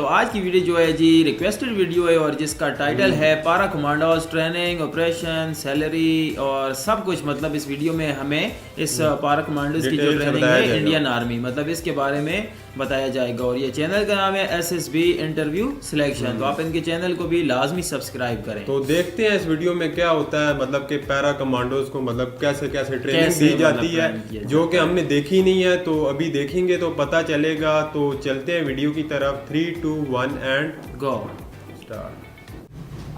आज की वीडियो जो है जी रिक्वेस्टेड वीडियो है और जिसका टाइटल है पारा कमांडोज ट्रेनिंग ऑपरेशन सैलरी और सब कुछ। मतलब इस वीडियो में हमें इस पारा कमांडोज की जो ट्रेनिंग है इंडियन आर्मी मतलब इसके बारे में बताया जाएगा। और ये चैनल का नाम है SSB इंटरव्यू सिलेक्शन। तो आप इनके चैनल को भी लाजमी सब्सक्राइब करें। तो देखते हैं इस वीडियो में क्या होता है, मतलब कि पैरा कमांडोज को मतलब कैसे कैसे ट्रेनिंग दी जाती है जो कि हमने देखी नहीं है। तो अभी देखेंगे तो पता चलेगा। तो चलते हैं वीडियो की तरफ। 3, 2, 1 एंड गो स्टार्ट।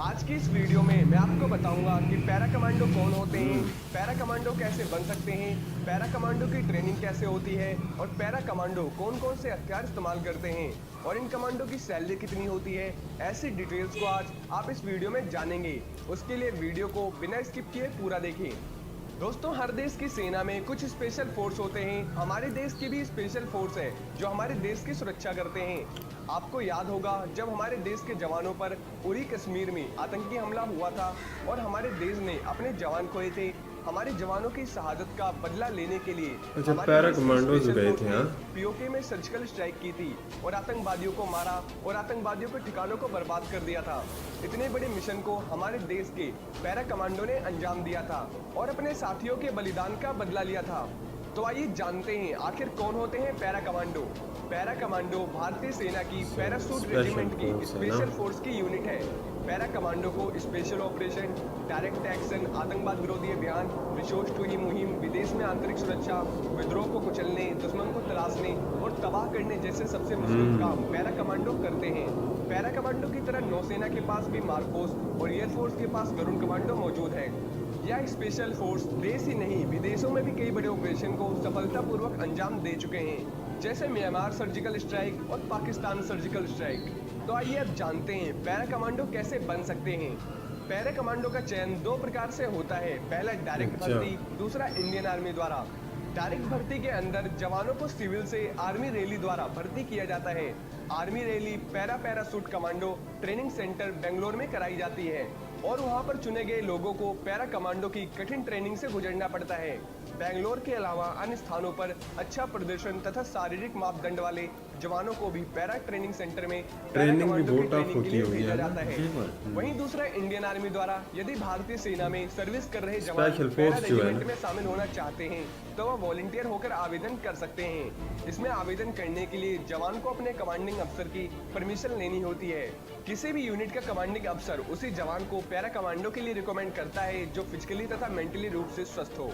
आज की इस वीडियो में मैं आपको बताऊंगा कि पैरा कमांडो कौन होते हैं, पैरा कमांडो कैसे बन सकते हैं, पैरा कमांडो की ट्रेनिंग कैसे होती है और पैरा कमांडो कौन कौन से हथियार इस्तेमाल करते हैं और इन कमांडो की सैलरी कितनी होती है। ऐसी डिटेल्स को आज आप इस वीडियो में जानेंगे। उसके लिए वीडियो को बिना स्किप किए पूरा देखें। दोस्तों, हर देश की सेना में कुछ स्पेशल फोर्स होते हैं। हमारे देश की भी स्पेशल फोर्स है जो हमारे देश की सुरक्षा करते हैं। आपको याद होगा जब हमारे देश के जवानों पर उरी कश्मीर में आतंकी हमला हुआ था और हमारे देश ने अपने जवान खोए थे। हमारे जवानों की शहादत का बदला लेने के लिए पैरा कमांडोज गए थे पीओके में सर्जिकल स्ट्राइक की थी और आतंकवादियों को मारा और आतंकवादियों के ठिकानों को बर्बाद कर दिया था। इतने बड़े मिशन को हमारे देश के पैरा कमांडो ने अंजाम दिया था और अपने साथियों के बलिदान का बदला लिया था। तो आइए जानते हैं आखिर कौन होते हैं पैरा कमांडो। पैरा कमांडो भारतीय सेना की पैराशूट रेजिमेंट की स्पेशल फोर्स की यूनिट है। पैरा कमांडो को स्पेशल ऑपरेशन, डायरेक्ट एक्शन, आतंकवाद विरोधी अभियान, रिसोर्स टू ही मुहिम, विदेश में आंतरिक सुरक्षा, विद्रोह को कुचलने, दुश्मन को तलाशने और तबाह करने जैसे सबसे मुश्किल काम पैरा कमांडो करते हैं। पैरा कमांडो की तरह नौसेना के पास भी मार्कोस और एयरफोर्स के पास गरुड़ कमांडो मौजूद है। यह स्पेशल फोर्स देश ही नहीं विदेशों में भी कई बड़े ऑपरेशन को सफलतापूर्वक अंजाम दे चुके हैं, जैसे म्यांमार सर्जिकल स्ट्राइक और पाकिस्तान सर्जिकल स्ट्राइक। तो आइए अब जानते हैं पैरा कमांडो कैसे बन सकते हैं। पैरा कमांडो का चयन 2 प्रकार से होता है। पहला डायरेक्ट भर्ती, दूसरा इंडियन आर्मी द्वारा। डायरेक्ट भर्ती के अंदर जवानों को सिविल से आर्मी रैली द्वारा भर्ती किया जाता है। Army rally parachute commando training centre Bangalore में कराई जाती है और वहां पर चुने गए लोगों को पैरा कमांडो की कठिन ट्रेनिंग से गुजरना पड़ता है। बेंगलोर के अलावा अन्य स्थानों पर अच्छा प्रदर्शन तथा शारीरिक मापदंड वाले जवानों को भी पैरा ट्रेनिंग सेंटर में पैरा कमांडो की ट्रेनिंग के लिए भेजा जाता है। वहीं दूसरा इंडियन आर्मी द्वारा यदि भारतीय सेना में सर्विस कर रहे जवान पैरा रेजिमेंट में शामिल होना चाहते हैं तो वह वॉलंटियर होकर आवेदन कर सकते हैं। इसमें आवेदन करने के लिए जवान को अपने कमांडिंग अफसर की परमिशन लेनी होती है। किसी भी यूनिट का कमांडिंग अफसर उसी जवान को पैरा कमांडो के लिए रिकमेंड करता है जो फिजिकली तथा मेंटली रूप से स्वस्थ हो।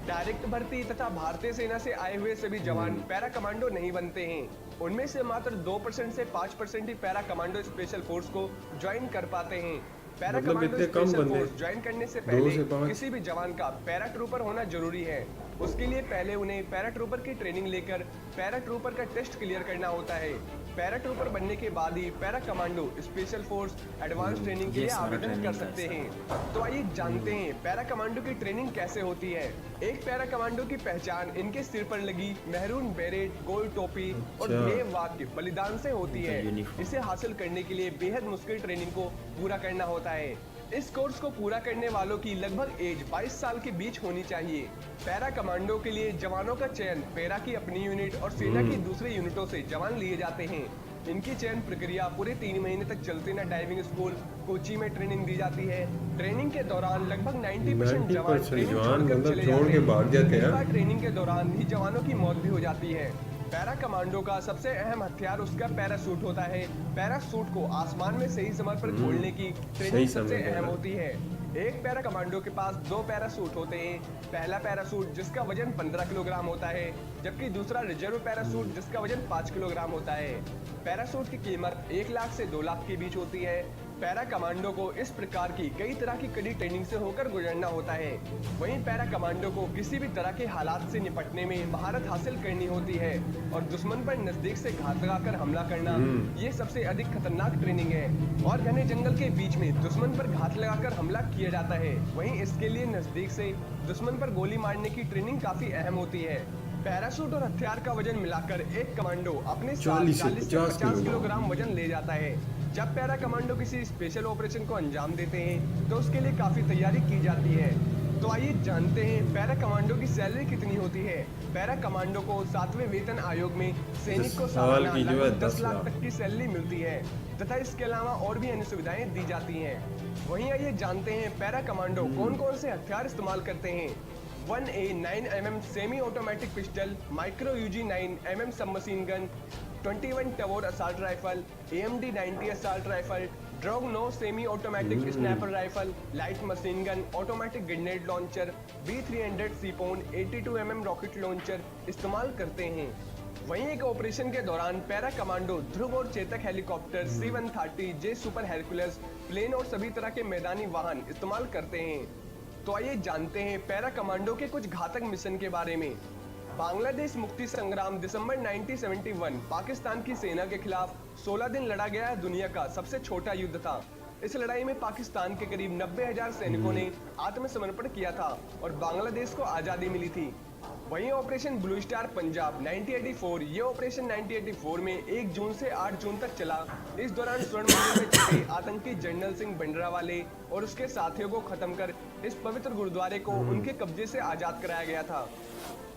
डायरेक्ट भर्ती तथा भारतीय सेना से आए हुए सभी जवान पैरा कमांडो नहीं बनते हैं। उनमें से मात्र 2% से 5% ही पैरा कमांडो स्पेशल फोर्स को ज्वाइन कर पाते हैं। Para commando special force join करने से पहले किसी भी जवान का पैरा ट्रूपर होना जरूरी है। उसके लिए पहले उन्हें पैरा ट्रूपर की ट्रेनिंग लेकर पैरा ट्रूपर का टेस्ट क्लियर करना होता है। पैरा ट्रूपर बनने के बाद ही para commando special force advance training के लिए आवेदन कर सकते हैं। तो आइए जानते हैं पैरा कमांडो की ट्रेनिंग कैसे होती है। एक पैरा कमांडो की पहचान इनके सिर पर लगी मैरून बेरेट, गोल टोपी और ध्येय वाक्य बलिदान से होती है। इसे हासिल करने के लिए बेहद मुश्किल ट्रेनिंग को पूरा करना होता है। इस कोर्स को पूरा करने वालों की लगभग एज 22 साल के बीच होनी चाहिए। पैरा कमांडो के लिए जवानों का चयन पैरा की अपनी यूनिट और सेना की दूसरी यूनिटों से जवान लिए जाते हैं। इनकी चयन प्रक्रिया पूरे 3 महीने तक चलती ना डाइविंग स्कूल कोची में ट्रेनिंग दी जाती है। ट्रेनिंग के दौरान लगभग 90% जवान ट्रेनिंग छोड़कर चले जाते हैं। ट्रेनिंग के दौरान ही जवानों की मौत भी हो जाती है। पैरा कमांडो का सबसे अहम हथियार उसका पैराशूट होता है। पैराशूट को आसमान में सही समय पर खोलने की ट्रेनिंग सबसे अहम होती है। एक पैरा कमांडो के पास 2 पैराशूट होते हैं। पहला पैराशूट जिसका वजन 15 किलोग्राम होता है, जबकि दूसरा रिजर्व पैराशूट जिसका वजन 5 किलोग्राम होता है। पैराशूट की कीमत 1 लाख से 2 लाख के बीच होती है। पैरा कमांडो को इस प्रकार की कई तरह की कड़ी ट्रेनिंग से होकर गुजरना होता है। वहीं पैरा कमांडो को किसी भी तरह के हालात से निपटने में महारत हासिल करनी होती है और दुश्मन पर नजदीक से घात लगाकर हमला करना ये सबसे अधिक खतरनाक ट्रेनिंग है। और घने जंगल के बीच में दुश्मन पर घात लगाकर हमला किया जाता है। वहीं इसके लिए नजदीक से दुश्मन पर गोली मारने की ट्रेनिंग काफी अहम होती है। पैराशूट और हथियार का वजन मिलाकर एक कमांडो अपने 40 से 50 किलोग्राम वजन ले जाता है। जब पैरा कमांडो किसी स्पेशल ऑपरेशन को अंजाम देते हैं तो उसके लिए काफी तैयारी की जाती है। तो आइए जानते हैं पैरा कमांडो की सैलरी कितनी होती है। पैरा कमांडो को 7वें वेतन आयोग में सैनिक को साल की जो है 10 लाख तक की सैलरी मिलती है तथा इसके अलावा और भी अन्य सुविधाएं दी जाती हैं। वहीं आइए जानते हैं पैरा कमांडो कौन कौन से हथियार इस्तेमाल करते हैं। 1A 9mm semi automatic pistol, micro Uzi 9mm sub machine gun, 21 Tavor assault rifle, AMD 90 assault rifle, ड्रॉग 9 semi automatic sniper rifle, light machine gun, automatic grenade launcher, B300 सीपोन, 82mm रॉकेट लॉन्चर इस्तेमाल करते हैं। वहीं एक operation के दौरान para commando ध्रुव और चेतक हेलीकॉप्टर, C-130, जे सुपर हेरकुलस, प्लेन और सभी तरह के मैदानी वाहन इस्तेमाल करते हैं। तो आइए जानते हैं पैरा कमांडो के कुछ घातक मिशन के बारे में। बांग्लादेश मुक्ति संग्राम दिसंबर 1971 पाकिस्तान की सेना के खिलाफ 16 दिन लड़ा गया दुनिया का सबसे छोटा युद्ध था। इस लड़ाई में पाकिस्तान के करीब 90,000 सैनिकों ने आत्मसमर्पण किया था और बांग्लादेश को आजादी मिली थी। वहीं ऑपरेशन ब्लू स्टार पंजाब 1984, ये ऑपरेशन 1984 में 1 जून से 8 जून तक चला। इस दौरान स्वर्ण मंदिर में छुपे आतंकी जनरल सिंह भिंडरावाले और उसके साथियों को खत्म कर इस पवित्र गुरुद्वारे को उनके कब्जे से आजाद कराया गया था।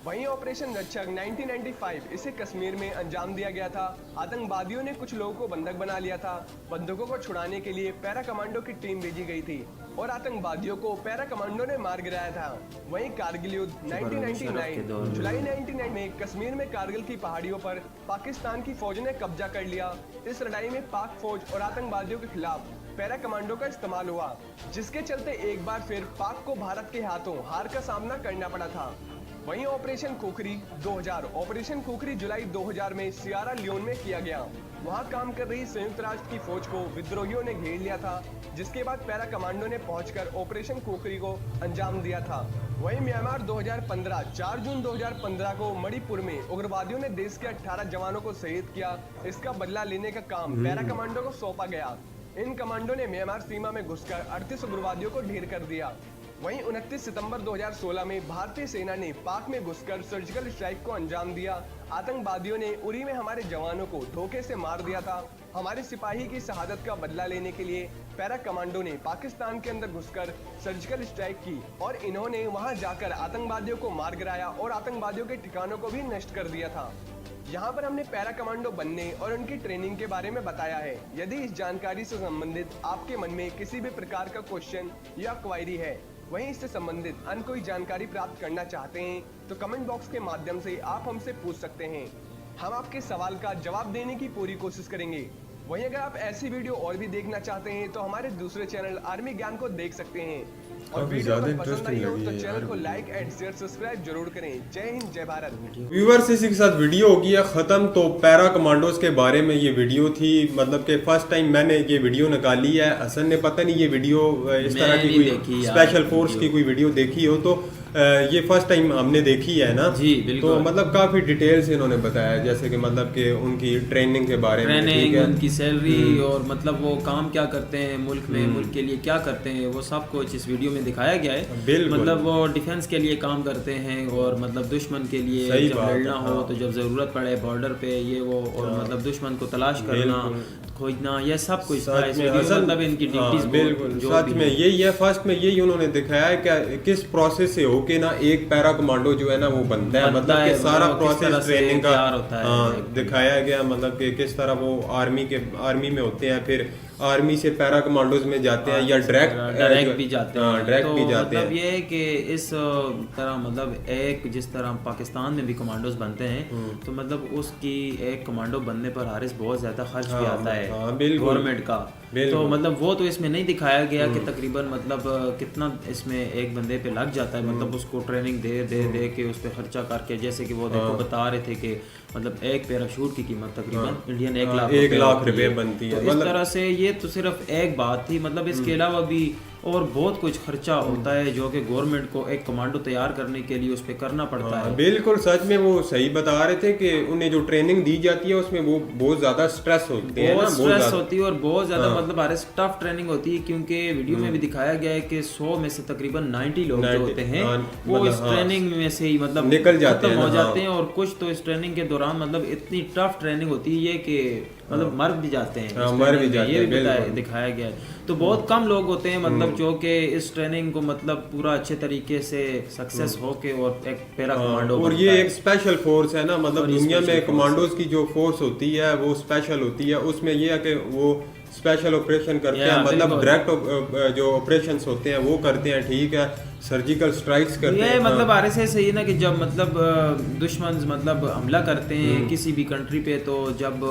वहीं ऑपरेशन रक्षक 1995, इसे कश्मीर में अंजाम दिया गया था। आतंकवादियों ने कुछ लोगों को बंधक बना लिया था। बंधकों को छुड़ाने के लिए पैरा कमांडो की टीम भेजी गई थी और आतंकवादियों को पैरा कमांडो ने मार गिराया था। वहीं कारगिल युद्ध 1999, जुलाई 1999 में कश्मीर में कारगिल की पहाड़ियों पर पाकिस्तान की फौज ने कब्जा कर लिया। इस लड़ाई में पाक फौज और आतंकवादियों के खिलाफ पैरा कमांडो का इस्तेमाल हुआ, जिसके चलते एक बार फिर पाक को भारत के हाथों हार का सामना करना पड़ा था। वहीं ऑपरेशन खुखरी 2000, ऑपरेशन खुखरी जुलाई 2000 में सियारा लियोन में किया गया। वहां काम कर रही संयुक्त राष्ट्र की फौज को विद्रोहियों ने घेर लिया था, जिसके बाद पैरा कमांडो ने पहुंचकर ऑपरेशन खुखरी को अंजाम दिया था। वहीं म्यांमार 2015, 4 जून 2015 को मणिपुर में उग्रवादियों ने देश के 18 जवानों को शहीद किया। इसका बदला लेने का काम पैरा कमांडो को सौंपा गया। इन कमांडो ने म्यांमार सीमा में घुसकर 38 उग्रवादियों को ढेर कर दिया। वहीं 29 सितंबर 2016 में भारतीय सेना ने पाक में घुसकर सर्जिकल स्ट्राइक को अंजाम दिया। आतंकवादियों ने उरी में हमारे जवानों को धोखे से मार दिया था। हमारे सिपाही की शहादत का बदला लेने के लिए पैरा कमांडो ने पाकिस्तान के अंदर घुसकर सर्जिकल स्ट्राइक की और इन्होंने वहां जाकर आतंकवादियों को मार गिराया और आतंकवादियों के ठिकानों को भी नष्ट कर दिया था। यहाँ पर हमने पैरा कमांडो बनने और उनकी ट्रेनिंग के बारे में बताया है। यदि इस जानकारी से संबंधित आपके मन में किसी भी प्रकार का क्वेश्चन या क्वायरी है, वहीं इससे संबंधित अन्य कोई जानकारी प्राप्त करना चाहते हैं, तो कमेंट बॉक्स के माध्यम से आप हमसे पूछ सकते हैं। हम आपके सवाल का जवाब देने की पूरी कोशिश करेंगे। वहीं अगर आप ऐसी वीडियो और भी देखना चाहते हैं तो हमारे दूसरे चैनल आर्मी ज्ञान को देख सकते हैं। और वीडियो अगर पसंद आई हो तो चैनल को लाइक एंड शेयर सब्सक्राइब जरूर करें। जय हिंद, जय भारत। व्यूअर्स, इसी के साथ वीडियो हो गया खत्म। तो पैरा कमांडोज के बारे में ये वीडियो थी, मतलब कि फर्स्ट टाइम मैंने ये वीडियो निकाली है। हसन ने पता नहीं ये वीडियो इस तरह की कोई स्पेशल फोर्स की कोई वीडियो देखी हो, तो ये फर्स्ट टाइम हमने देखी है ना जी, बिल्कुल। तो मतलब काफी डिटेल से इन्होंने बताया, जैसे कि मतलब कि उनकी ट्रेनिंग के बारे में, ठीक है, उनकी सैलरी और मतलब वो काम क्या करते हैं मुल्क में, मुल्क के लिए क्या करते हैं, वो सब कुछ इस वीडियो में दिखाया गया है। मतलब वो डिफेंस के लिए काम करते हैं और मतलब दुश्मन के लिए जब लड़ना हो तो जब जरूरत पड़े बॉर्डर पे ये वो, और मतलब दुश्मन को तलाश करना, खोजना, ये सब कुछ मतलब इनकी ड्यूटीज। बिल्कुल सच में यही है। फर्स्ट में यही उन्होंने दिखाया है कि किस प्रोसेस से होके ना एक पैरा कमांडो जो है ना वो बनता है, मतलब कि सारा प्रोसेस ट्रेनिंग का दिखाया गया। मतलब कि किस तरह वो आर्मी में होते हैं, फिर आर्मी से पैरा कमांडोज में जाते हैं या डायरेक्ट भी जाते हैं। डायरेक्ट भी जाते हैं। मतलब ये है कि इस तरह मतलब एक जिस तरह पाकिस्तान में भी कमांडोज बनते हैं, तो मतलब उसकी एक कमांडो बनने पर हारिस बहुत ज्यादा खर्च भी आता है गवर्नमेंट का। तो मतलब वो तो इसमें नहीं दिखाया गया कि तकरीबन मतलब कितना इसमें एक बंदे पे लग जाता है, मतलब उसको ट्रेनिंग दे के उस पर खर्चा करके, जैसे कि वो देखो बता रहे थे कि मतलब एक पैराशूट की कीमत तकरीबन इंडियन 1 लाख रुपए बनती है। तो इस तरह से ये तो सिर्फ एक बात थी, मतलब इसके अलावा भी और बहुत कुछ खर्चा होता है जो कि गवर्नमेंट को एक कमांडो तैयार करने के लिए उस पे करना पड़ता है। बिल्कुल सच में वो सही बता रहे थे कि उन्हें जो ट्रेनिंग दी जाती है उसमें वो बहुत ज्यादा स्ट्रेस होती है, बहुत स्ट्रेस होती है और बहुत ज्यादा मतलब हमारे टफ ट्रेनिंग होती है, क्योंकि वीडियो में भी दिखाया गया है कि 100 में से तकरीबन 90 लोग जो होते हैं वो इस ट्रेनिंग में से ही मतलब निकल जाते हैं, हो जाते हैं। और कुछ तो इस ट्रेनिंग के दौरान मतलब इतनी टफ ट्रेनिंग होती है कि मतलब मर भी जाते हैं। हाँ, मर भी जाते ये हैं, भी बिल्कुल। दिखाया गया है। तो बहुत कम लोग होते हैं मतलब जो कि इस ट्रेनिंग को मतलब पूरा अच्छे तरीके से सक्सेस होके और एक पैरा कमांडो और बनता ये है। एक स्पेशल फोर्स है ना, मतलब और ये दुनिया special में force कमांडोज की जो फोर्स होती है वो स्पेशल होती है। उसमें ये है कि वो स्पेशल ऑपरेशन करते हैं, मतलब बिल्कुल। डायरेक्ट जो ऑपरेशंस होते हैं वो करते हैं, ठीक है, सर्जिकल स्ट्राइक्स करते ये हैं। मतलब आरएसए सही है ना कि जब मतलब दुश्मन मतलब हमला करते हैं किसी भी कंट्री पे, तो जब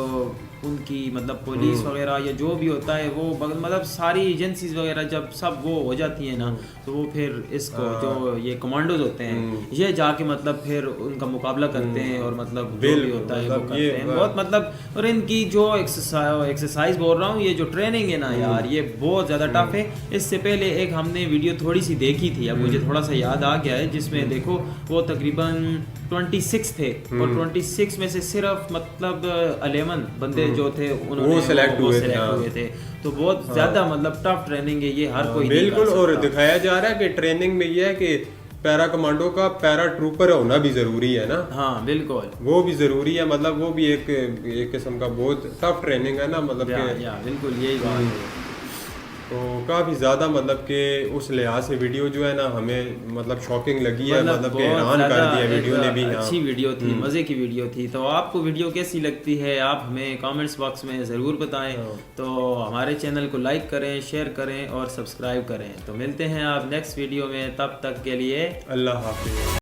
उनकी मतलब पुलिस वगैरह या जो भी होता है वो मतलब सारी एजेंसीज वगैरह जब सब वो हो जाती है ना, तो वो फिर इसको जो ये कमांडोज होते हैं ये जाके मतलब फिर उनका मुकाबला करते हैं और मतलब जो भी होता है वो मतलब करते ये हैं बहुत मतलब। और इनकी जो एक्सरसाइज बोल रहा हूँ, ये जो ट्रेनिंग है ना यार, ये बहुत ज़्यादा टफ है। इससे पहले एक हमने वीडियो थोड़ी सी देखी थी, अब मुझे थोड़ा सा याद आ गया है, जिसमें देखो वो तकरीबन 26 थे और 26 में से सिर्फ मतलब 11 बंदे जो थे उन्होंने वो select हुए थे। तो बहुत ज्यादा मतलब टफ ट्रेनिंग है ये, हर कोई नहीं बिल्कुल। कर और सकता। दिखाया जा रहा है कि ट्रेनिंग में ये है कि पैरा कमांडो का पैरा ट्रूपर होना भी जरूरी है ना। हाँ बिल्कुल, वो भी जरूरी है, मतलब वो भी एक किस्म का बहुत टफ ट्रेनिंग है ना, मतलब कि बिल्कुल यही बात है। तो काफ़ी ज़्यादा मतलब कि उस लिहाज से वीडियो जो है ना हमें मतलब शॉकिंग लगी है, मतलब कि बहुत हैरान कर ज़्यादा दिया वीडियो ने भी। अच्छी वीडियो थी, मज़े की वीडियो थी। तो आपको वीडियो कैसी लगती है आप हमें कमेंट्स बॉक्स में ज़रूर बताएं। तो हमारे चैनल को लाइक करें, शेयर करें और सब्सक्राइब करें। तो मिलते हैं आप नेक्स्ट वीडियो में, तब तक के लिए अल्लाह हाफिज़।